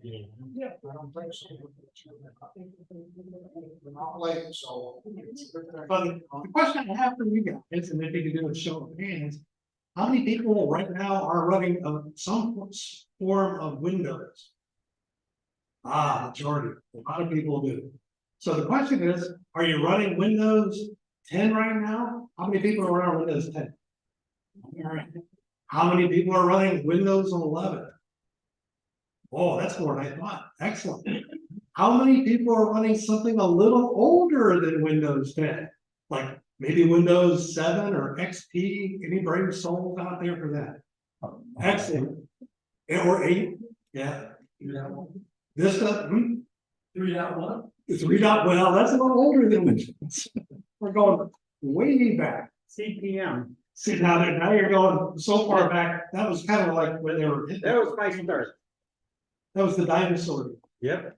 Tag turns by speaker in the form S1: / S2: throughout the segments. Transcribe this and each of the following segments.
S1: Yeah, I don't think so. We're not late, so.
S2: But the question I have for you guys, and if you can do a show of hands, how many people right now are running some form of Windows? Majority, a lot of people do. So the question is, are you running Windows 10 right now? How many people are running Windows 10? All right. How many people are running Windows 11? Oh, that's more than I thought. Excellent. How many people are running something a little older than Windows 10? Like maybe Windows 7 or XP? Any brave souls out there for that? Excellent. Or 8? Yeah. Vista? 3.1? 3. Well, that's a little older than Windows. We're going way back.
S3: CPM.
S2: See, now you're going so far back. That was kind of like when they were.
S3: That was my start.
S2: That was the dinosaur.
S3: Yep.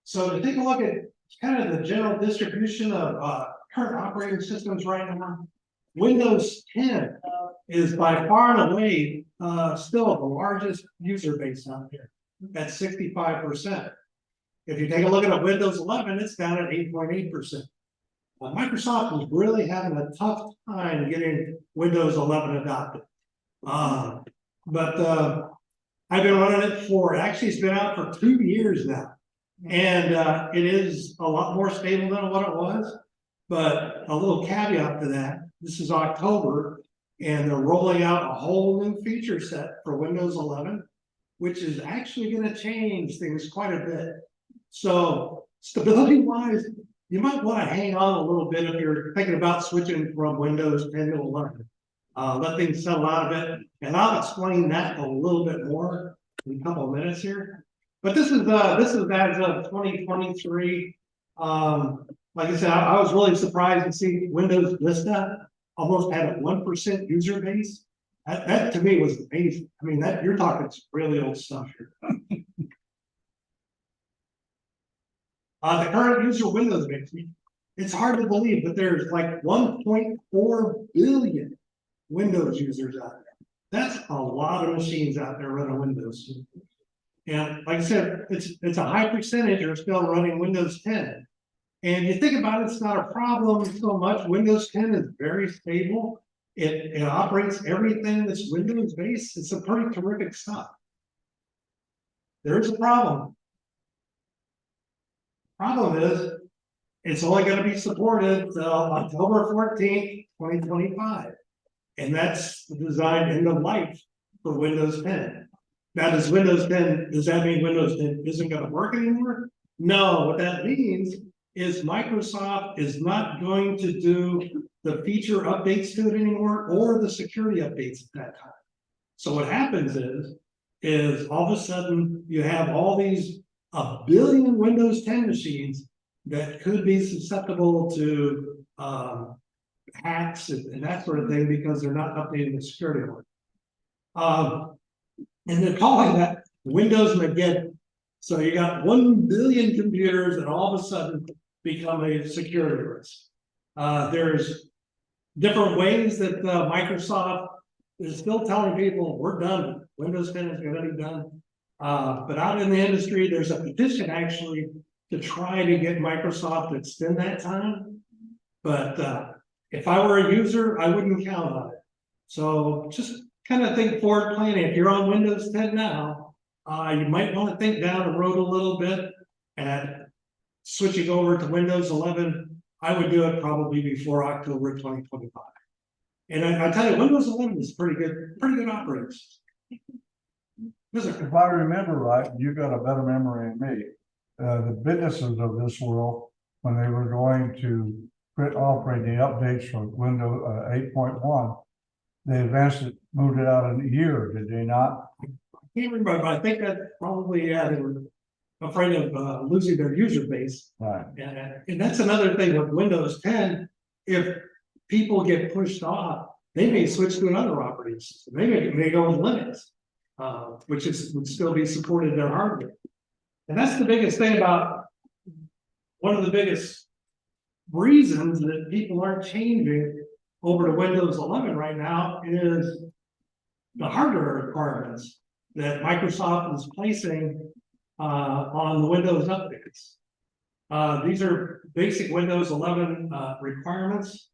S2: So to take a look at kind of the general distribution of current operating systems right now, Windows 10 is by far and away still the largest user base out there at 65%. If you take a look at Windows 11, it's down at 8.8%. Microsoft is really having a tough time getting Windows 11 adopted. But I've been running it actually it's been out for 2 years now. And it is a lot more stable than what it was. But a little caveat to that, this is October, and they're rolling out a whole new feature set for Windows 11, which is actually going to change things quite a bit. So stability-wise, you might want to hang on a little bit if you're thinking about switching from Windows 10 to 11. Let things settle out a bit, and I'll explain that a little bit more in a couple of minutes here. But this is as of 2023. Like I said, I was really surprised to see Windows Vista almost had a 1% user base. That to me was amazing. I mean, that you're talking really old stuff here. The current user Windows base, it's hard to believe, but there's like 1.4 billion Windows users out there. That's a lot of machines out there running Windows. And like I said, it's a high percentage are still running Windows 10. And you think about it, it's not a problem so much. Windows 10 is very stable. It operates everything that's Windows based. It's a pretty terrific stuff. There's a problem. Problem is, it's only going to be supported till October 14th, 2025. And that's the design end of life for Windows 10. Now, does that mean Windows 10 isn't going to work anymore? No, what that means is Microsoft is not going to do the feature updates to it anymore or the security updates at that time. So what happens is all of a sudden you have all these 1 billion Windows 10 machines that could be susceptible to hacks and that sort of thing because they're not updating the security order. And they're calling that Windows Mageddon. So you got 1 billion computers that all of a sudden become a security risk. There's different ways that Microsoft is still telling people we're done. Windows 10 is going to be done. But out in the industry, there's a petition actually to try to get Microsoft to extend that time. But if I were a user, I wouldn't count on it. So just kind of think forward planning. If you're on Windows 10 now, you might want to think down the road a little bit and switching over to Windows 11. I would do it probably before October 2025. And I tell you, Windows 11 is pretty good operating system.
S4: If I remember right, you got a better memory than me. The businesses of this world, when they were going to quit offering the updates for Windows 8.1, they advanced it, moved it out in a year, did they not?
S2: I can't remember, but I think that probably, they were afraid of losing their user base.
S4: Right.
S2: And that's another thing with Windows 10. If people get pushed off, they may switch to another operating system. They may go with Linux, which would still be supported in their hardware. And that's the biggest thing about one of the biggest reasons that people aren't changing over to Windows 11 right now is the hardware requirements that Microsoft is placing on the Windows updates. These are basic Windows 11 requirements.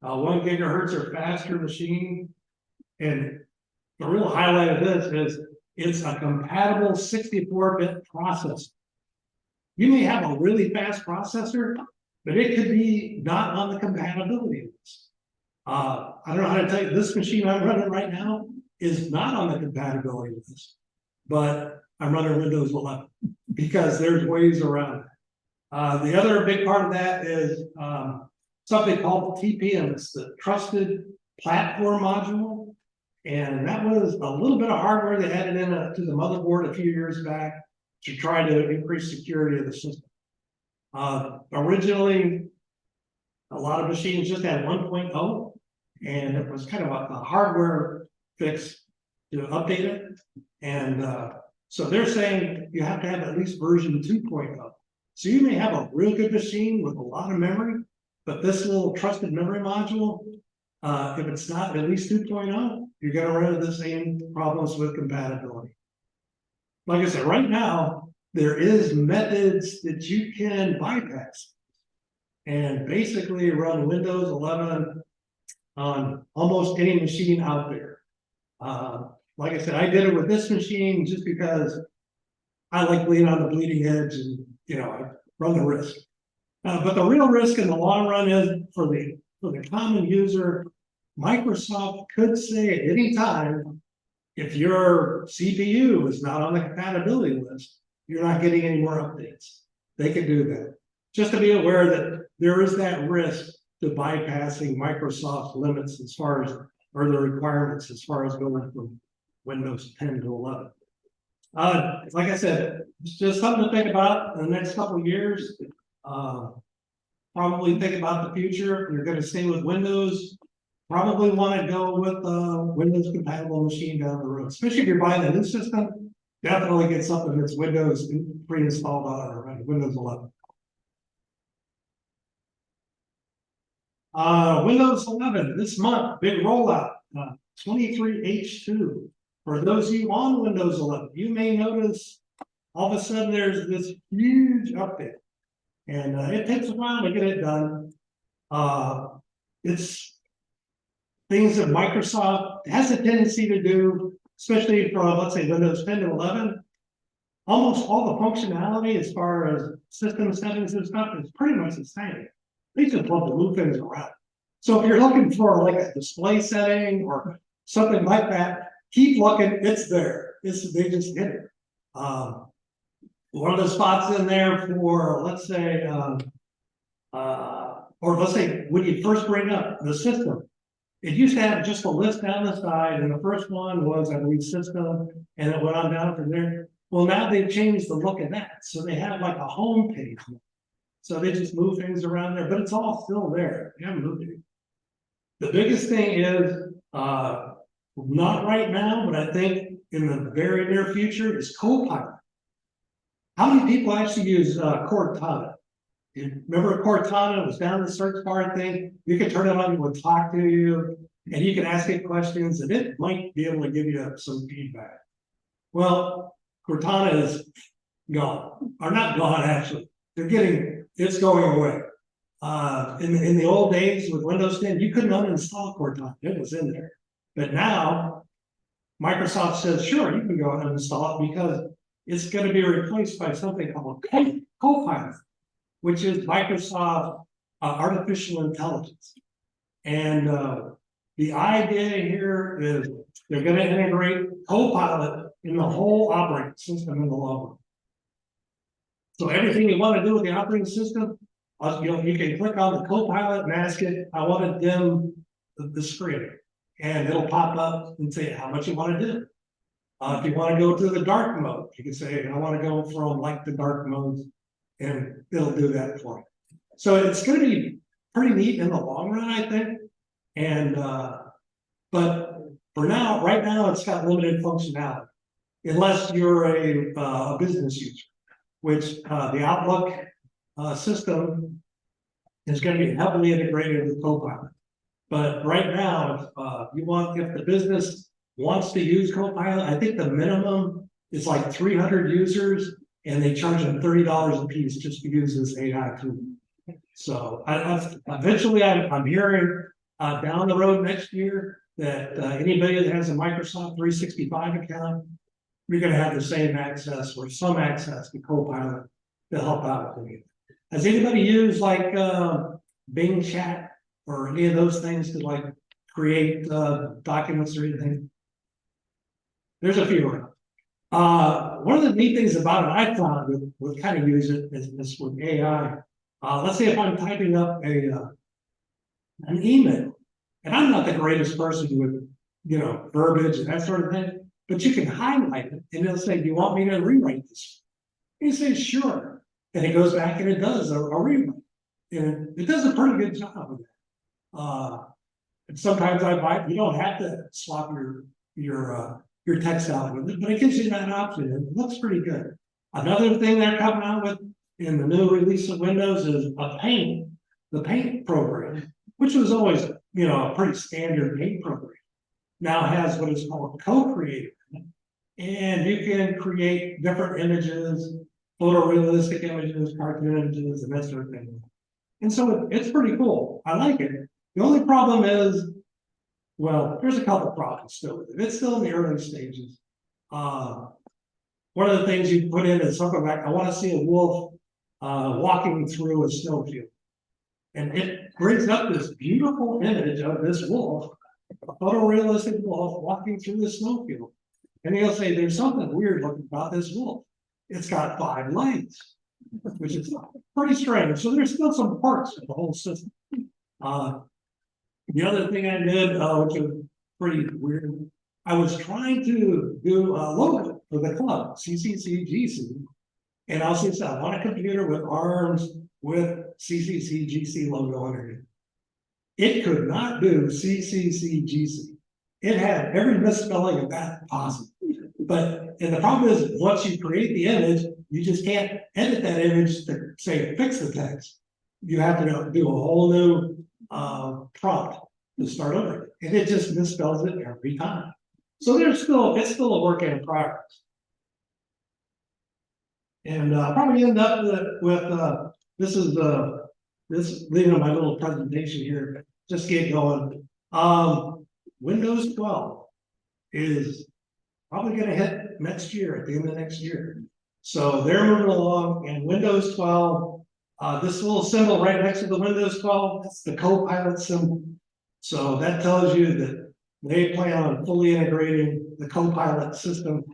S2: 1 gigahertz or faster machine. And the real highlight of this is it's a compatible 64-bit processor. You may have a really fast processor, but it could be not on the compatibility list. I don't know how to tell you, this machine I'm running right now is not on the compatibility list, but I'm running Windows 11 because there's ways around it. The other big part of that is something called TPM. It's the Trusted Platform Module. And that was a little bit of hardware they added in to the motherboard a few years back to try to increase security of the system. Originally, a lot of machines just had 1.0, and it was kind of a hardware fix to update it. And so they're saying you have to have at least version 2.0. So you may have a real good machine with a lot of memory, but this little trusted memory module, if it's not at least 2.0, you're going to run into the same problems with compatibility. Like I said, right now, there is methods that you can bypass and basically run Windows 11 on almost any machine out there. Like I said, I did it with this machine just because I like being on the bleeding edge and, you know, I run the risk. But the real risk in the long run is for the common user. Microsoft could say at any time, if your CPU is not on the compatibility list, you're not getting any more updates. They could do that. Just to be aware that there is that risk to bypassing Microsoft limits as far as, or the requirements as far as going from Windows 10 to 11. Like I said, it's just something to think about in the next couple of years. Probably think about the future. If you're going to stay with Windows, probably want to go with a Windows compatible machine down the road. Especially if you're buying a new system, definitely get something that's Windows pre-installed on it already, Windows 11. Windows 11 this month, big rollout, 23H2. For those of you on Windows 11, you may notice all of a sudden there's this huge update, and it takes a while to get it done. It's things that Microsoft has a tendency to do, especially from, let's say, Windows 10 to 11. Almost all the functionality as far as system settings and stuff is pretty much the same. They just want to move things around. So if you're looking for like a display setting or something like that, keep looking, it's there. They just hit it. One of the spots in there for, let's say, or let's say when you first bring up the system, it used to have just a list down the side, and the first one was, I believe, system, and it went on down from there. Well, now they've changed the look of that. So they have like a home page. So they just move things around there, but it's all still there. They haven't moved it. The biggest thing is, not right now, but I think in the very near future, is Copilot. How many people actually use Cortana? You remember Cortana? It was down the search bar thing. You could turn it on, it would talk to you, and you can ask it questions, and it might be able to give you some feedback. Well, Cortana is gone, or not gone actually. It's going away. In the old days with Windows 10, you couldn't uninstall Cortana. It was in there. But now, Microsoft says, sure, you can go ahead and install it because it's going to be replaced by something called Copilot, which is Microsoft artificial intelligence. And the idea here is they're going to integrate Copilot in the whole operating system in the long run. So everything you want to do with the operating system, you can click on the Copilot and ask it, I want to dim the screen. And it'll pop up and say how much you want to do. If you want to go to the dark mode, you can say, I want to go from like the dark mode, and it'll do that for you. So it's going to be pretty neat in the long run, I think. And but for now, right now, it's got limited functionality, unless you're a business user, which the Outlook system is going to be heavily integrated with Copilot. But right now, if the business wants to use Copilot, I think the minimum is like 300 users. And they charge them $30 a piece just to use this AI tool. So eventually I'm hearing down the road next year that anybody that has a Microsoft 365 account, you're gonna have the same access or some access to Copilot to help out with it. Has anybody used like Bing Chat or any of those things to like create documents or anything? There's a few around. One of the neat things about it I found with kind of use it is with AI. Let's say if I'm typing up an email, and I'm not the greatest person with verbiage and that sort of thing, but you can highlight it and it'll say, "Do you want me to rewrite this?" And you say, "Sure," and it goes back and it does a rewrite, and it does a pretty good job of that. And sometimes you don't have to swap your text out with it, but it gives you that option. It looks pretty good. Another thing they're coming out with in the new release of Windows is the Paint program, which was always, a pretty standard Paint program. Now has what is called Co-Creator, and you can create different images, photorealistic images, cartoon images, and that sort of thing. And so it's pretty cool. I like it. The only problem is, well, there's a couple problems still with it. It's still in the early stages. One of the things you put in is something like, "I want to see a wolf walking through a snowfield." And it brings up this beautiful image of this wolf, a photorealistic wolf walking through the snowfield. And he'll say, "There's something weird looking about this wolf. It's got 5 legs," which is pretty strange. So there's still some parts of the whole system. The other thing I did, which was pretty weird, I was trying to do a logo for the club, CCCGC. And I also said, "I want a computer with ARMS with CCCGC logo underneath." It could not do CCCGC. It had every misspelling of that possible. And the problem is, once you create the image, you just can't edit that image to say, fix the text. You have to do a whole new prompt to start over, and it just misspells it every time. So it's still a work in progress. And probably end up with this is my little presentation here. Just get going. Windows 12 is probably going to hit next year at the end of next year. So they're moving along, and Windows 12. This little symbol right next to the Windows 12, that's the Copilot symbol. So that tells you that they plan on fully integrating the Copilot system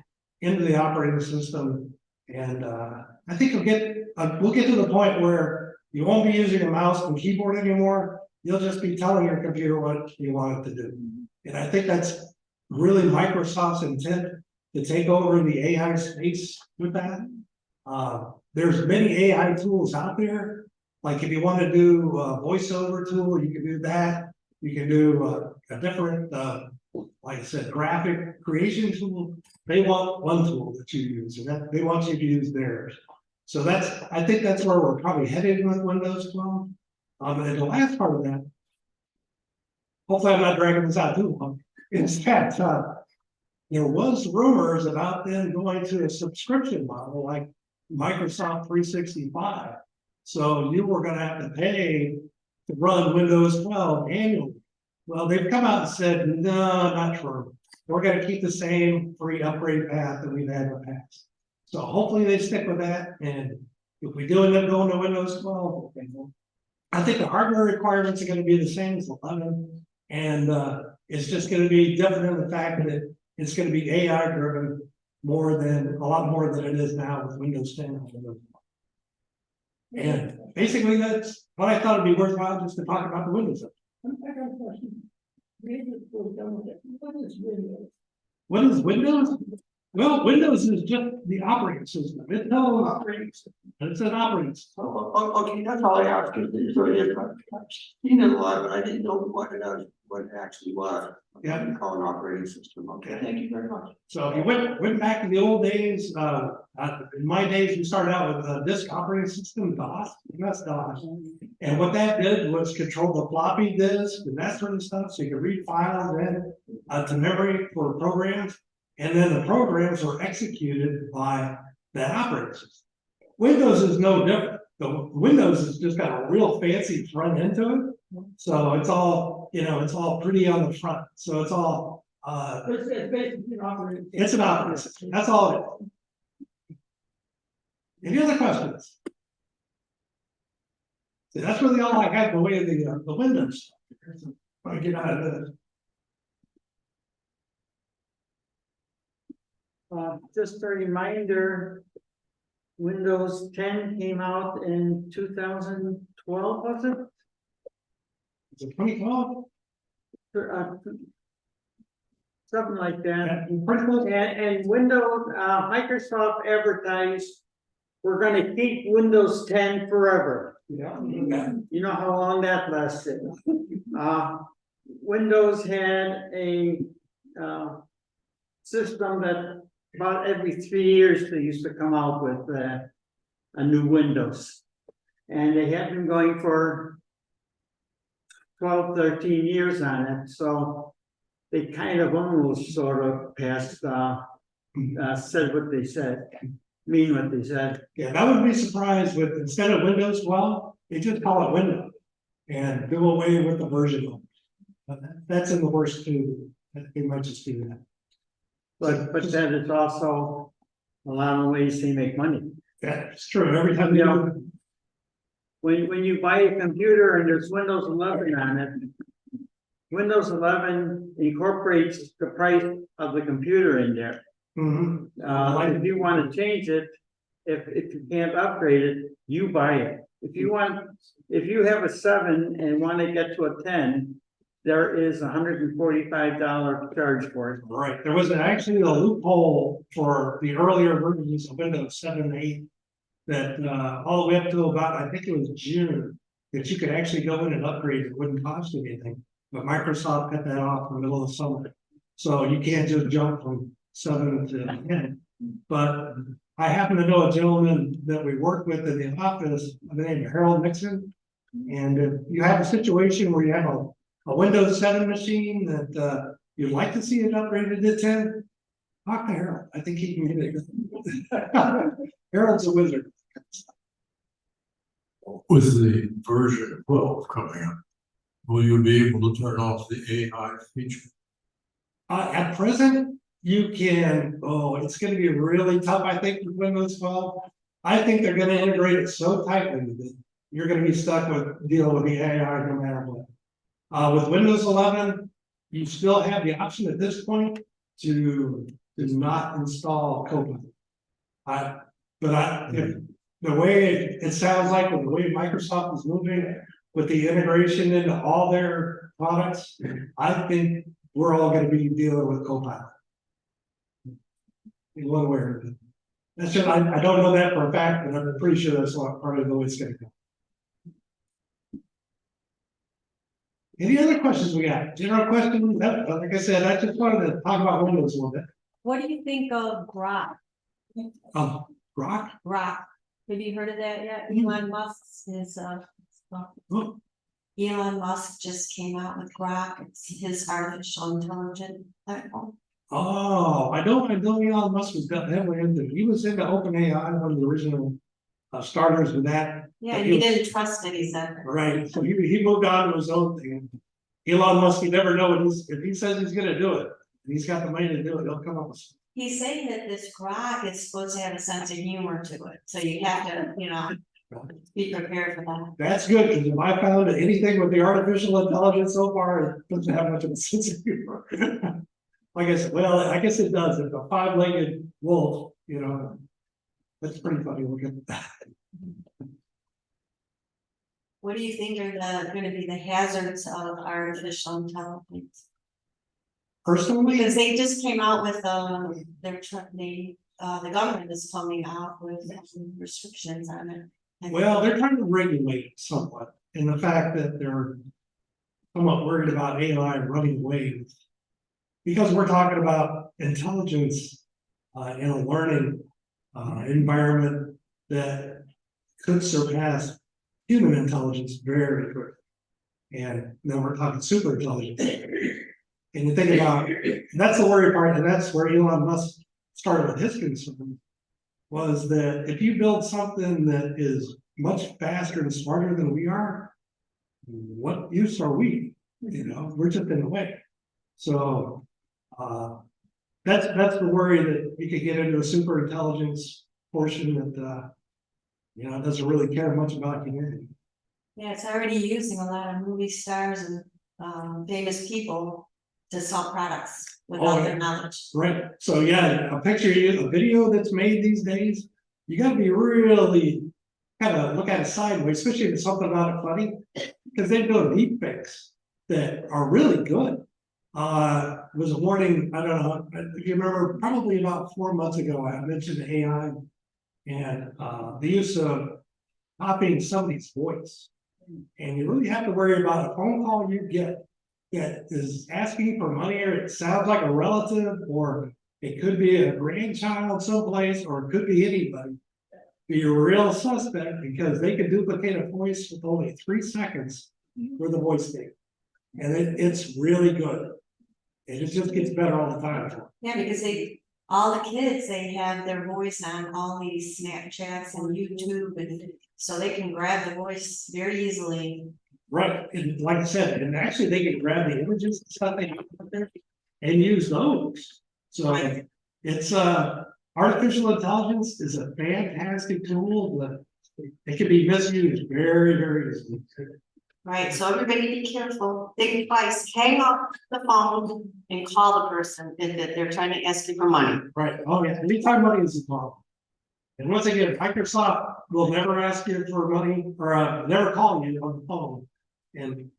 S2: into the operating system. And I think we'll get to the point where you won't be using a mouse and keyboard anymore. You'll just be telling your computer what you want it to do. And I think that's really Microsoft's intent to take over the AI space with that. There's many AI tools out there. Like if you want to do a voiceover tool, you can do that. You can do a different, like I said, graphic creation tool. They want one tool that you use, and they want you to use theirs. So I think that's where we're probably headed with Windows 12. And the last part of that, hopefully I'm not dragging this out too long, is that there was rumors about them going to a subscription model like Microsoft 365. So you were going to have to pay to run Windows 12 annually. Well, they've come out and said, no, not true. We're going to keep the same free upgrade path that we've had in the past. So hopefully they stick with that. And if we do end up going to Windows 12, I think the hardware requirements are going to be the same as 11. And it's just going to be different in the fact that it's going to be AI driven a lot more than it is now with Windows 10 and Windows 12. And basically that's what I thought it'd be worthwhile just to talk about the Windows.
S5: I got a question. Maybe we're done with it. What is Windows?
S2: What is Windows? Well, Windows is just the operating system. It's no operating system. It's an operating system.
S5: Okay, that's all I asked, because there's already, I've seen it a lot, but I didn't know what it actually was.
S2: Yeah.
S5: Call an operating system, okay, thank you very much.
S2: So if you went back to the old days, in my days, we started out with a disk operating system, DOS, MS-DOS. And what that did was control the floppy disk and that sort of stuff, so you could read files in to memory for programs. And then the programs were executed by that operating system. Windows is no different. The Windows has just got a real fancy front end to it. So it's all, it's all pretty on the front. So it's all,
S3: It's basically an operating.
S2: it's an operating system. That's all it is. Any other questions? See, that's really all I got in the way of the Windows. I get out of this.
S3: Just a reminder, Windows 10 came out in 2012, was it?
S2: Is it 2012?
S3: Something like that.
S2: Yeah, pretty close.
S3: And Windows, Microsoft advertised, we're gonna keep Windows 10 forever.
S2: Yeah.
S3: You know how long that lasted. Windows had a, system that about every 3 years, they used to come out with, a new Windows. And they have been going for 12, 13 years on it, so they kind of almost sort of passed, said what they said, mean what they said.
S2: Yeah, that would be surprised with, instead of Windows 12, they just call it Windows. And do away with the version numbers. But that's in the worst too. They might just do that.
S3: But then it's also a lot of ways they make money.
S2: That's true. Every time you know,
S3: When you buy a computer and there's Windows 11 on it, Windows 11 incorporates the price of the computer in there. If you want to change it, if you can't upgrade it, you buy it. If you have a 7 and want to get to a 10, there is $145 charge for it.
S2: right. There was actually a loophole for the earlier versions of Windows 7 and 8 that all the way up to about, I think it was June, that you could actually go in and upgrade. It wouldn't cost you anything. But Microsoft cut that off in the middle of the summer. So you can't just jump from 7 to 10. But I happen to know a gentleman that we work with in the office, the name of Harold Nixon. And if you have a situation where you have a Windows 7 machine that you'd like to see it upgraded to 10, talk to Harold. I think he can get it. Harold's a wizard.
S6: With the version 12 coming up, will you be able to turn off the AI feature?
S2: At present, you can, it's gonna be really tough, I think, with Windows 12. I think they're gonna integrate it so tightly that you're gonna be stuck with dealing with the AI no matter what. With Windows 11, you still have the option at this point to not install Copilot. If the way it sounds like, with the way Microsoft is moving with the integration into all their products, I think we're all gonna be dealing with Copilot. In one way or another. That's just, I don't know that for a fact, but I'm pretty sure that's part of the way it's gonna go. Any other questions we got? General questions? Like I said, I just wanted to talk about Windows a little bit.
S7: What do you think of Grok?
S2: Grok?
S7: Grok, have you heard of that yet? Elon Musk's
S2: Oh,
S8: Elon Musk just came out with Grok, it's his artificial intelligence platform.
S2: I know Elon Musk was heavily into, he was into OpenAI, one of the original starters with that.
S8: Yeah, and he didn't trust it, he said.
S2: Right, so he moved on to his own thing. Elon Musk, you never know if he says he's gonna do it, and he's got the money to do it, he'll come up with.
S8: He's saying that this Grok is supposed to have a sense of humor to it, so you have to, be prepared for that.
S2: That's good, because if I found that anything with the artificial intelligence so far, it doesn't have much of a sense of humor. Like I said, well, I guess it does, it's a 5-legged wolf, that's pretty funny looking.
S8: What do you think are gonna be the hazards of artificial intelligence?
S2: Personally,
S8: Because they just came out with, their truck, the government is coming out with restrictions on it. And-
S2: well, they're trying to regulate somewhat, in the fact that they're somewhat worried about AI running away. Because we're talking about intelligence in a learning environment that could surpass human intelligence very quickly. And then we're talking super intelligence. And you think about, and that's the worry part, and that's where Elon Musk started with his concern, was that if you build something that is much faster and smarter than we are, what use are we? You know, we're just in the way. So that's the worry, that you could get into a super intelligence portion that doesn't really care much about humanity.
S8: Yeah, it's already using a lot of movie stars and famous people to sell products without their knowledge.
S2: Right, so yeah, a video that's made these days, you gotta be really kind of look at it sideways, especially if it's something about it funny, because they do deep fakes that are really good. Was a warning, I don't know, if you remember, probably about 4 months ago, I mentioned AI and the use of copying somebody's voice. And you really have to worry about a phone call you get that is asking for money, or it sounds like a relative, or it could be a grandchild someplace, or it could be anybody. Be a real suspect, because they can duplicate a voice with only 3 seconds with a voice thing. And it's really good. And it just gets better all the time.
S8: Yeah, because all the kids, they have their voice on all these Snapchats and YouTube, and so they can grab the voice very easily.
S2: Right, and like I said, and actually they can grab the images and stuff they have up there and use those. So it's artificial intelligence is a fantastic tool, but it can be misused very, very easily.
S8: Right, so everybody be careful, big advice, hang up the phone and call the person if they're trying to ask you for money.
S2: Right, oh yeah, anytime money is involved. And once again, Microsoft will never ask you for money, or never call you on the phone. And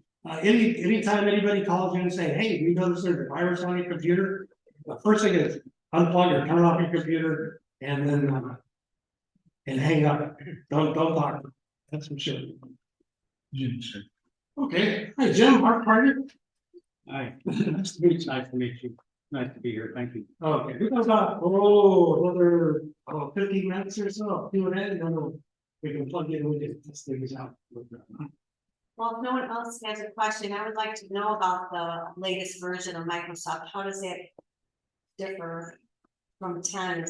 S2: anytime anybody calls you and say, hey, we noticed there's a virus on your computer, the first thing is unplug or turn off your computer and then and hang up. Don't talk. That's for sure. Okay, hi Jim, Mark Carter.
S3: Hi, nice to meet you. Nice to be here. Thank you.
S2: Okay, we got about another 15 minutes or so, Q&A, and then we can plug in, we can test things out.
S8: Well, if no one else has a question, I would like to know about the latest version of Microsoft. How does it differ from 10?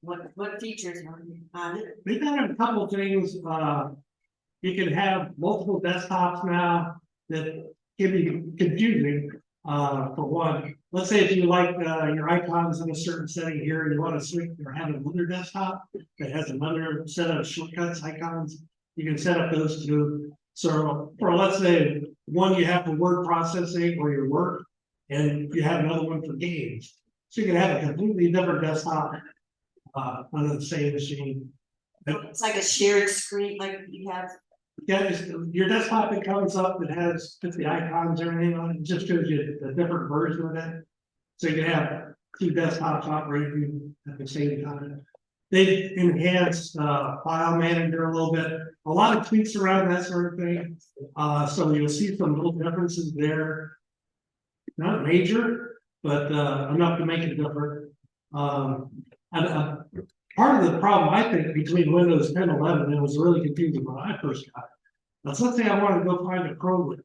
S8: What features are on it?
S2: They've got a couple of things, you can have multiple desktops now that can be confusing. For one, let's say if you like your icons in a certain setting here, and you want to switch or have another desktop that has another set of shortcuts, icons, you can set up those two. So for, let's say, one you have for word processing or your work, and you have another one for games. So you can have a completely different desktop on the same machine.
S8: It's like a shared screen, like you have.
S2: Yeah, just your desktop that comes up that has the icons and everything on it, just shows you the different version of it. So you can have 2 desktops operating at the same time. They've enhanced file manager a little bit, a lot of tweaks around that sort of thing. So you'll see some little differences there. Not major, but enough to make it different. Part of the problem, I think, between Windows 10 and 11, it was really confusing when I first got it. Now, so let's say I want to go find a program.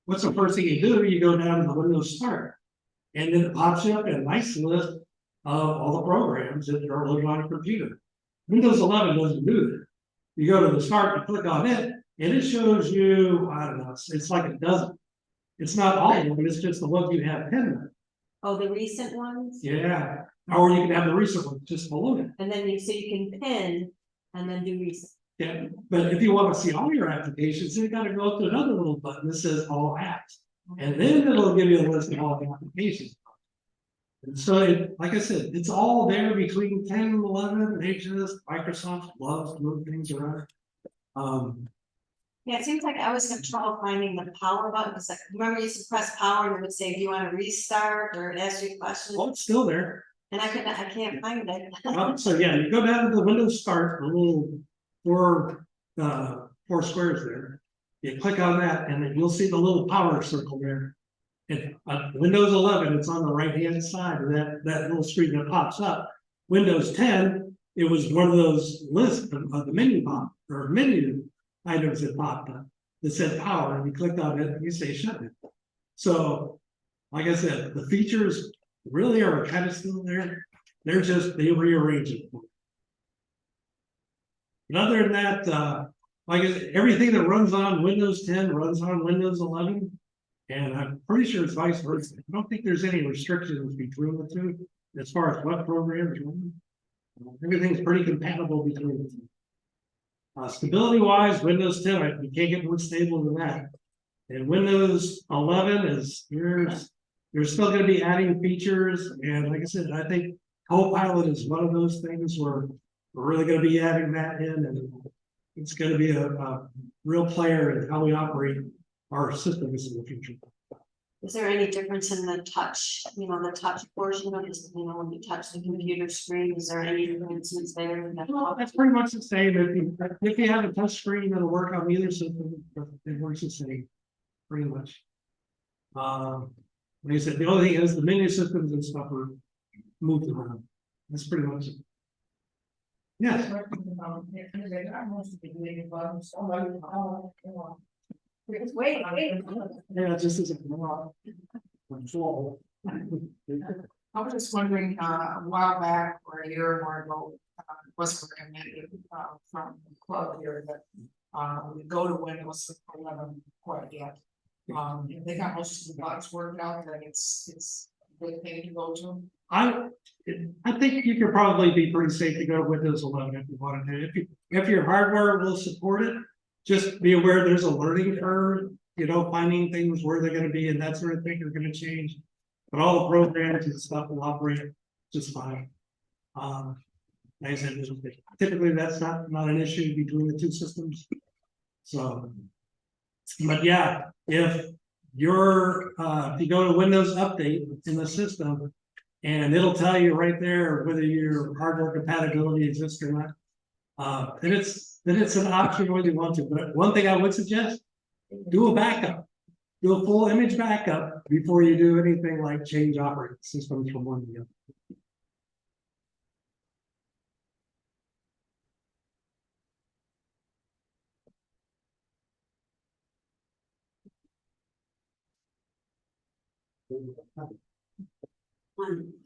S2: What's the first thing you do? You go down to the Windows Start. And then it pops you up a nice list of all the programs that are loaded on a computer. Windows 11 doesn't do that. You go to the Start, you click on it, and it shows you, I don't know, it's like a dozen. It's not all of them, it's just the ones you have pinned.
S7: Oh, the recent ones?
S2: Yeah, or you can have the recent ones just below it.
S7: And then so you can pin and then do recent.
S2: Yeah, but if you want to see all your applications, you gotta go to another little button that says all apps. And then it'll give you a list of all the applications. And so, like I said, it's all there between 10 and 11. They just, Microsoft loves to move things around.
S8: Yeah, Yeah, it seems like I always have trouble finding the power button, because like, remember you used to press power and it would say, do you want to restart or ask you a question?
S2: Well, it's still there.
S8: And I can't find it.
S2: So yeah, you go down to the Windows Start, a little four squares there. You click on that and then you'll see the little power circle there. If Windows 11, it's on the right-hand side of that little screen that pops up. Windows 10, it was one of those lists of the menu pop or menu items that popped up that said power, and you clicked on it and you say shut it. So, like I said, the features really are kind of still there. They're just, they rearrange it. But other than that, like I said, everything that runs on Windows 10 runs on Windows 11. And I'm pretty sure it's vice versa. I don't think there's any restrictions between the two as far as what programs run. Everything's pretty compatible between the two. Stability wise, Windows 10, you can't get more stable than that. And Windows 11 is you're still going to be adding features. And like I said, I think Copilot is one of those things where we're really going to be adding that in, and it's going to be a real player in how we operate our systems in the future.
S8: Is there any difference in the touch, the touch portion of this, when you touch the computer screen, is there any differences there?
S2: Well, that's pretty much the same. If you have a touch screen, it'll work on either system. It works the same, pretty much. Like I said, the only thing is the menu systems and stuff are moved around. That's pretty much it. Yes.
S7: Wait.
S2: Yeah, just as a control.
S1: I was just wondering, a while back or a year or more ago, was recommended, from the club here that, we go to Windows 11 quite yet. They got most of the bugs worked out, that it's a good thing to go to.
S2: I think you could probably be pretty safe to go to Windows 11 if you wanted to. If your hardware will support it, just be aware there's a learning curve, finding things where they're going to be and that sort of thing are going to change. But all the programs and stuff will operate just fine. Like I said, typically that's not an issue between the two systems. So, but yeah, if you go to Windows Update in the system, and it'll tell you right there whether your hardware compatibility exists or not. Then it's an option when you want to. But one thing I would suggest, do a backup. Do a full image backup before you do anything like change operating systems from one to the other.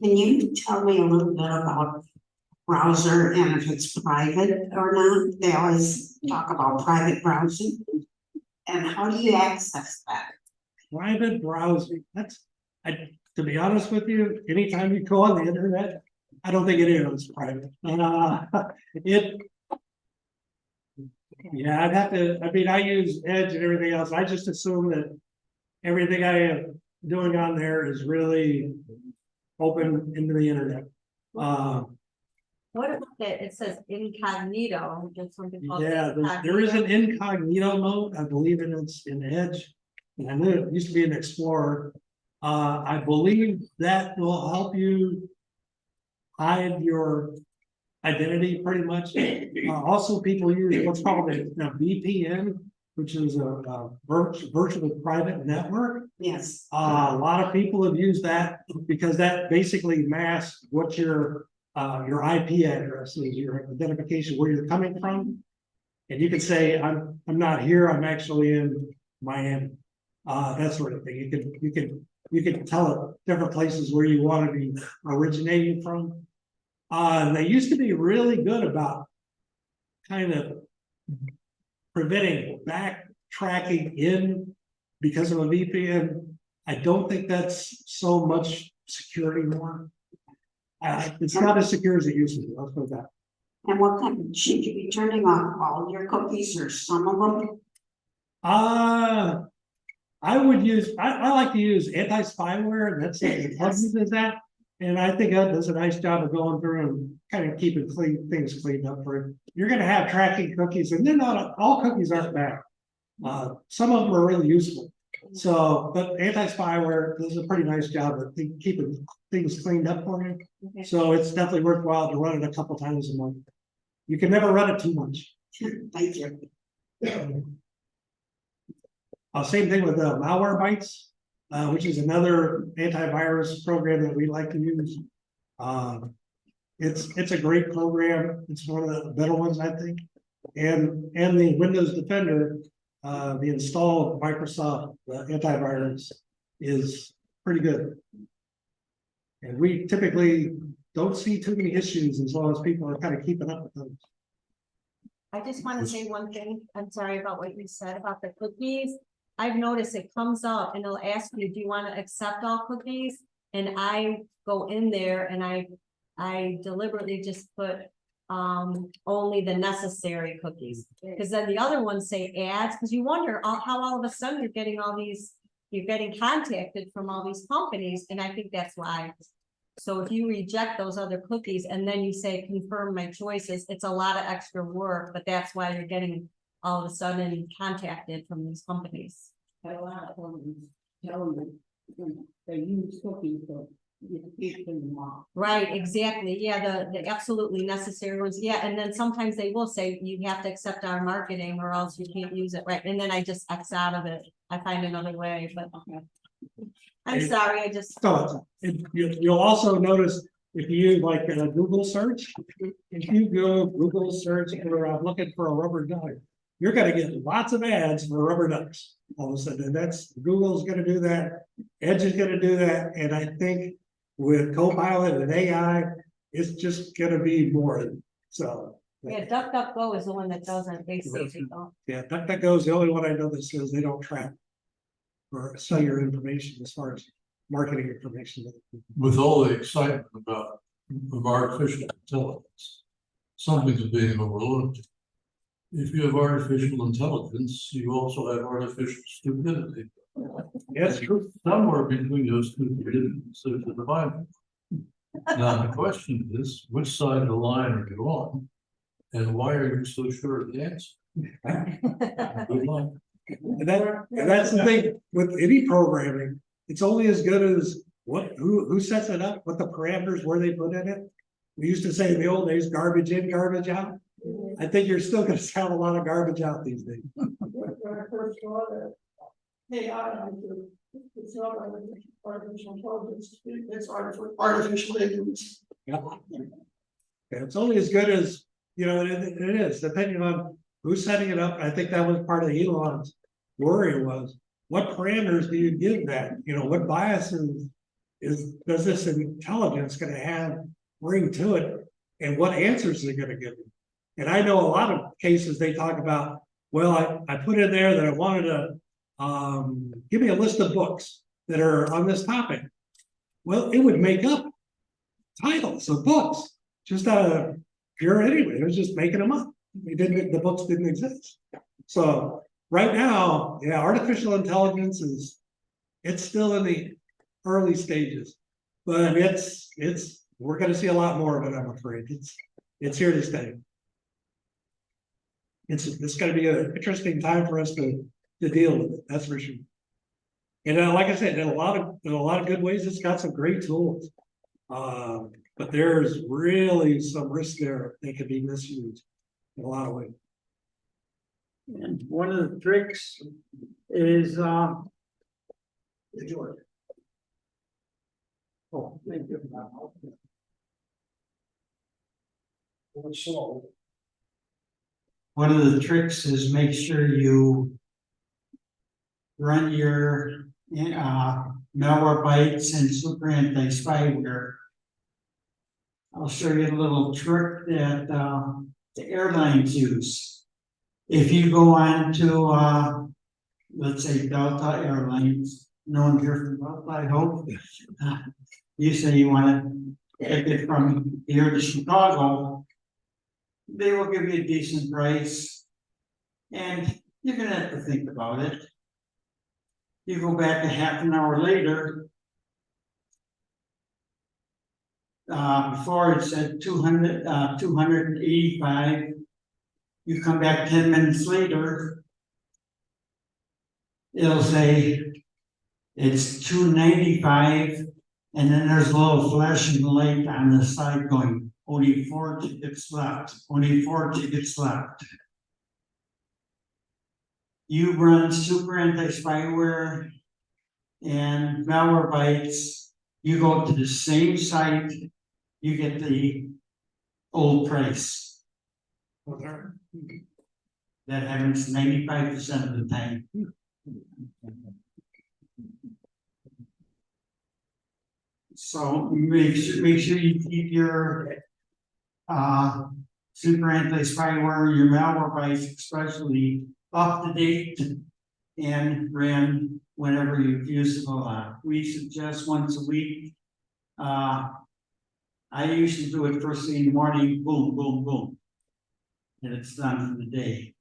S9: Can you tell me a little bit about browser and if it's private or not? They always talk about private browsing. And how do you access that?
S2: Private browsing, to be honest with you, anytime you go on the internet, I don't think it is private. Yeah, I'd have to, I use Edge and everything else. I just assume that everything I am doing on there is really open into the internet.
S7: What about it says incognito, just something called.
S2: Yeah, there is an incognito mode. I believe it's in Edge. And I knew it used to be an Explorer. I believe that will help you hide your identity pretty much. Also, people use what's called a VPN, which is a virtual private network.
S9: Yes.
S2: A lot of people have used that because that basically masks what your IP address is, your identification, where you're coming from. And you can say, I'm not here, I'm actually in Miami. That sort of thing. You can tell it different places where you want to be originating from. They used to be really good about kind of preventing backtracking in because of a VPN. I don't think that's so much secure anymore. It's not as secure as it used to be. Let's put that.
S9: And what kind, should you be turning off all your cookies or some of them?
S2: I like to use anti-spyware. That's it. Does that. And I think that does a nice job of going through and kind of keeping things cleaned up for it. You're going to have tracking cookies, and they're not all cookies aren't bad. Some of them are really useful. So, but anti-spyware does a pretty nice job of keeping things cleaned up for you.
S7: Okay.
S2: So it's definitely worthwhile to run it a couple times a month. You can never run it too much.
S9: Thank you.
S2: Same thing with malware bites, which is another antivirus program that we like to use. It's a great program. It's one of the better ones, I think. And the Windows Defender, the installed Microsoft antivirus is pretty good. And we typically don't see too many issues as long as people are kind of keeping up with those.
S7: I just want to say one thing. I'm sorry about what you said about the cookies. I've noticed it comes up and it'll ask you, do you want to accept all cookies? And I go in there and I deliberately just put only the necessary cookies. Because then the other ones say ads, because you wonder how all of a sudden you're getting contacted from all these companies, and I think that's why. So if you reject those other cookies and then you say confirm my choices, it's a lot of extra work, but that's why you're getting all of a sudden contacted from these companies.
S9: A lot of them tell them they use cookies, but you keep them off.
S7: Right, exactly. Yeah, the absolutely necessary ones. Yeah, and then sometimes they will say you have to accept our marketing or else you can't use it. Right, and then I just X out of it. I find another way, but I'm sorry, I just.
S2: So you'll also notice if you use like a Google search, if you go Google search for I'm looking for a rubber duck, you're gonna get lots of ads for rubber ducks all of a sudden. And that's Google's gonna do that, Edge is gonna do that, and I think with Copilot and AI, it's just gonna be more. So.
S7: Yeah, DuckDuckGo is the one that doesn't, they say they don't.
S2: Yeah, DuckDuckGo is the only one I know that says they don't track or sell your information as far as marketing information.
S6: With all the excitement about of artificial intelligence, something's being overlooked. If you have artificial intelligence, you also have artificial stupidity.
S2: Yes, true.
S6: Somewhere between those two conditions, there's a divide. Now, the question is, which side of the line are you on? And why are you so sure of the answer? Good luck.
S2: And that's the thing with any programming, it's only as good as who sets it up, what the parameters, where they put in it. We used to say in the old days, garbage in, garbage out. I think you're still gonna have a lot of garbage out these days.
S5: When I first saw that, AI, it's not artificial intelligence, it's artificial ignorance.
S2: Yeah. And it's only as good as, it is, depending on who's setting it up. I think that was part of Elon's worry was, what parameters do you give that? What biases does this intelligence gonna bring to it? And what answers are they gonna give you? And I know a lot of cases they talk about, well, I put in there that I wanted to give me a list of books that are on this topic. Well, it would make up titles of books just out of pure anyway. It was just making them up. The books didn't exist. So right now, yeah, artificial intelligence it's still in the early stages, but we're going to see a lot more of it. I'm afraid it's here to stay. It's going to be an interesting time for us to deal with it. That's for sure. And like I said, in a lot of good ways, it's got some great tools. But there's really some risk there. They could be misused in a lot of ways.
S3: And one of the tricks is,
S2: George.
S3: oh, thank you. One of the tricks is make sure you run your Malwarebytes and super anti-spyware. I'll show you a little trick that the airlines use. If you go on to let's say Delta Airlines, no one here from Delta, I hope. You say you want to take it from here to Chicago, they will give you a decent price, and you're gonna have to think about it. You go back a half an hour later. Before it said 285. You come back 10 minutes later. it'll say it's $2.95, and then there's a little flashing light on the side going, only 4 tickets left, only 4 tickets left. You run super anti-spyware and Malwarebytes, you go to the same site, you get the old price. That happens 95% of the time. So make sure you keep your super anti-spyware, your Malwarebytes especially up to date and ran whenever you use it a lot. We suggest once a week. I usually do it first thing in the morning, boom, boom, boom. And it's done for the day.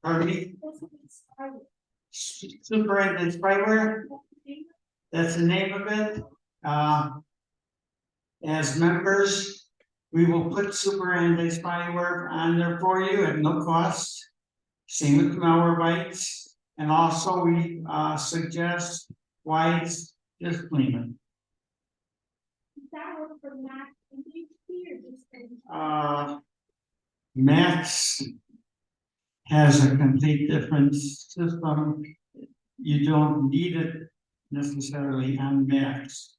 S3: Pardon me? Super anti-spyware, that's the name of it. As members, we will put super anti-spyware on there for you at no cost. Same with Malwarebytes, and also we suggest White's Disclaimer. Max has a complete different system. You don't need it necessarily on Macs.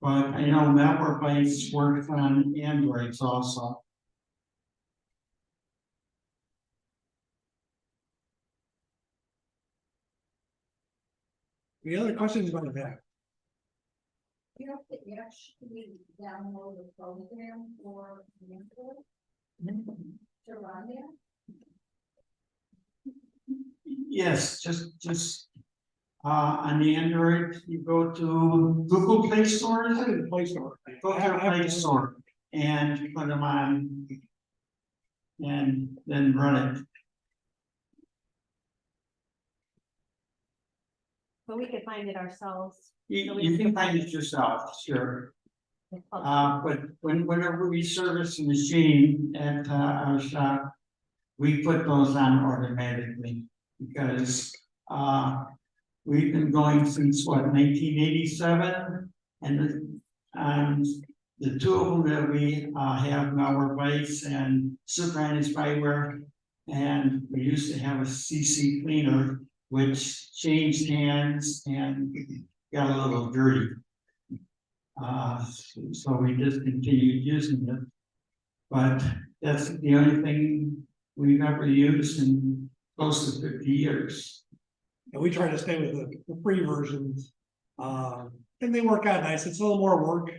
S3: But I know Malwarebytes works on Androids also.
S2: Any other questions about that?
S5: You have to actually download the program or to run it.
S3: Yes, just on the Android, you go to Google Play Store, is it?
S2: Play Store.
S3: Go to Play Store and put them on and then run it.
S7: But we could find it ourselves.
S3: You can find it yourself, sure. But whenever we service a machine at our shop, we put those on automatically because we've been going since what, 1987, and the two of them that we have Malwarebytes and super anti-spyware, and we used to have a CC cleaner which changed hands and got a little dirty. So we discontinued using it. But that's the only thing we've ever used in close to 50 years.
S2: And we try to stay with the free versions. And they work out nice. It's a little more work.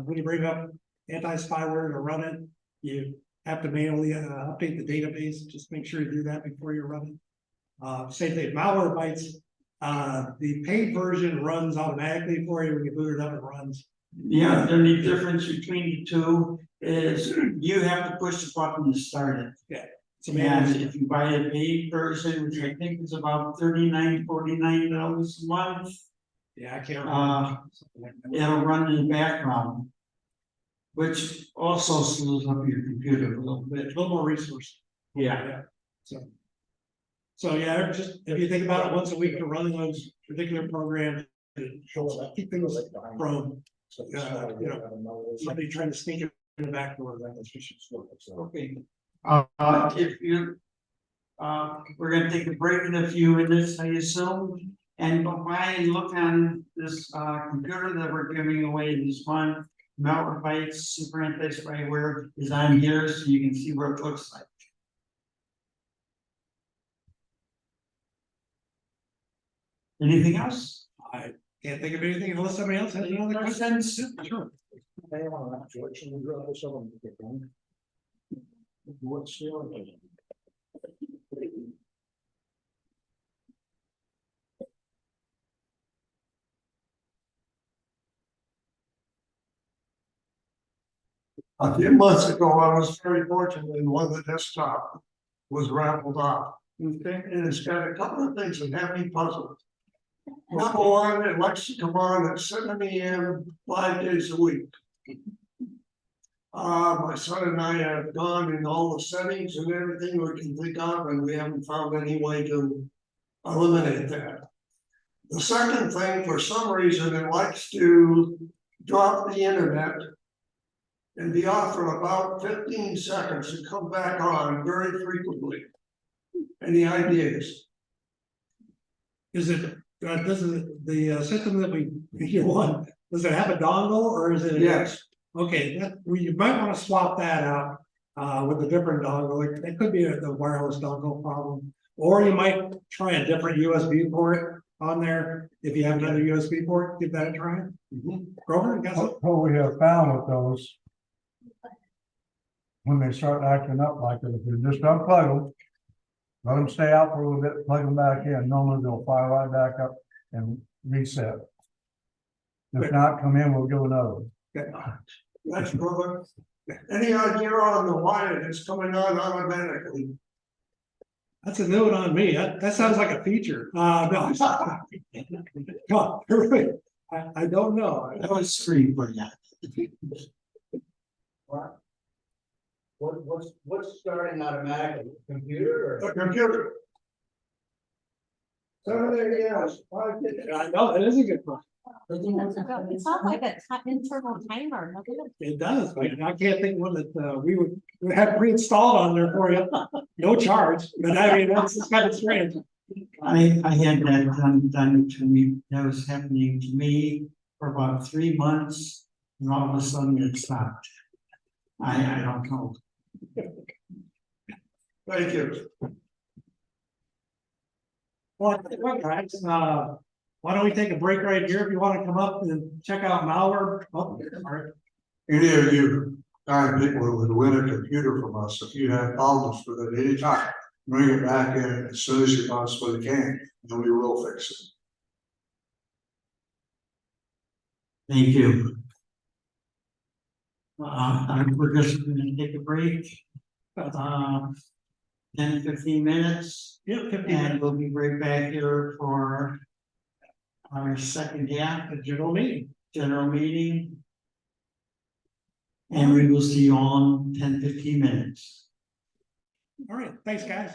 S2: When you bring up anti-spyware to run it, you have to manually update the database. Just make sure you do that before you run it. Same thing, Malwarebytes. The paid version runs automatically for you when you boot it up, it runs.
S3: Yeah, the only difference between the two is you have to push the button to start it.
S2: Yeah.
S3: And if you buy a paid version, which I think is about $39, $49 a month,
S2: Yeah, I can't remember.
S3: it'll run in the background. Which also slows up your computer a little bit.
S2: A little more resource.
S3: Yeah.
S2: So yeah, just if you think about it, once a week to run those particular programs, keep things from, somebody trying to sneak it in the back door.
S3: Okay. If you, we're gonna take a break in a few minutes, I assume, and go by and look on this computer that we're giving away this month. Malwarebytes super anti-spyware is on here, so you can see what it looks like. Anything else?
S2: I can't think of anything unless somebody else has any other questions. Sure.
S5: A few months ago, I was very fortunate and one of the desktop was raffled off.
S3: Okay.
S5: And it's got a couple of things that have me puzzled. Number one, it likes to come on at 7 AM, 5 days a week. My son and I have gone in all the settings and everything we can think of, and we haven't found any way to eliminate that. The second thing, for some reason, it likes to drop the internet and be off for about 15 seconds and come back on very frequently. Any ideas?
S2: Is it, this is the system that you want, does it have a dongle or is it?
S5: Yes.
S2: Okay, you might wanna swap that out, with a different dongle, it could be the wireless dongle problem. Or you might try a different USB port on there, if you have another USB port, give that a try. Grover, you got something?
S4: What we have found with those. When they start acting up like it, if you just unplug them. Let them stay out for a little bit, plug them back in, normally they'll fire right back up and reset. If not, come in, we'll do another one.
S5: That's brother. Any idea on the wire that's coming on automatically?
S2: That's a note on me, that sounds like a feature, no, it's not. Come on, really, I don't know.
S9: That was screen for you.
S3: What's starting automatically, computer
S5: The computer. 7 a.m.
S2: I know, that is a good question.
S7: It sounds like a internal timer. doesn't it?
S2: It does, but I can't think one that we had pre-installed on there for you, no charge, but I mean, that's kind of strange.
S3: I had that done to me, that was happening to me for about 3 months, and all of a sudden it stopped. I don't know.
S5: Thank you.
S2: Well, guys, why don't we take a break right here if you want to come up and check out malware? Oh, all right.
S10: Any of you kind people who would win a computer from us, if you have problems with it anytime, bring it back in as soon as you possibly can, and we will fix it.
S3: Thank you. We're just gonna take a break. 10-15 minutes,
S2: Yeah, 15
S3: and
S2: minutes,
S3: we'll be right back here for our second half of
S2: general meeting.
S3: general meeting. And we will see you all in 10-15 minutes.
S2: All right, thanks, guys.